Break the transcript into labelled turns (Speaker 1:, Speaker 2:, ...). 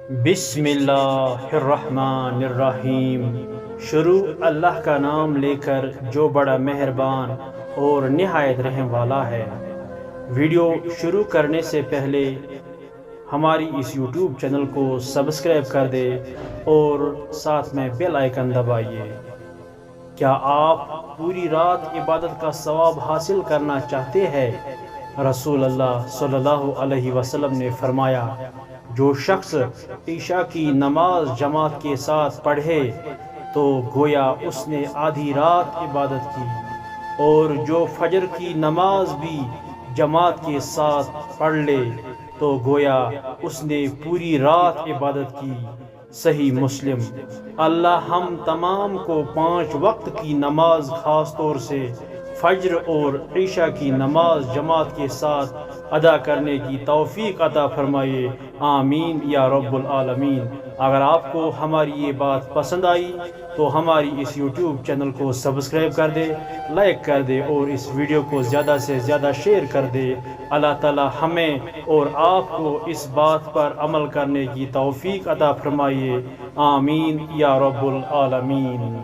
Speaker 1: بسم اللہ الرحمن الرحیم۔ شروع اللہ کا نام لے کر جو بڑا مہربان اور نہایت رحم والا ہے۔ ویڈیو شروع کرنے سے پہلے ہماری اس یوٹیوب چینل کو سبسکرائب کر دے اور ساتھ میں بیل آئیکن دبائیے۔ کیا آپ پوری رات عبادت کا ثواب حاصل کرنا چاہتے ہیں؟ رسول اللہ صلی اللہ علیہ وسلم نے فرمایا، جو شخص عشاء کی نماز جماعت کے ساتھ پڑھے تو گویا اس نے آدھی رات عبادت کی، اور جو فجر کی نماز بھی جماعت کے ساتھ پڑھ لے تو گویا اس نے پوری رات عبادت کی۔ صحیح مسلم۔ اللہ ہم تمام کو 5 وقت کی نماز، خاص طور سے فجر اور عشاء کی نماز جماعت کے ساتھ ادا کرنے کی توفیق عطا فرمائے، آمین یا رب العالمین۔ اگر آپ کو ہماری یہ بات پسند آئی تو ہماری اس یوٹیوب چینل کو سبسکرائب کر دے، لائک کر دے اور اس ویڈیو کو زیادہ سے زیادہ شیئر کر دے۔ اللہ تعالی ہمیں اور آپ کو اس بات پر عمل کرنے کی توفیق عطا فرمائے، آمین یا رب العالمین۔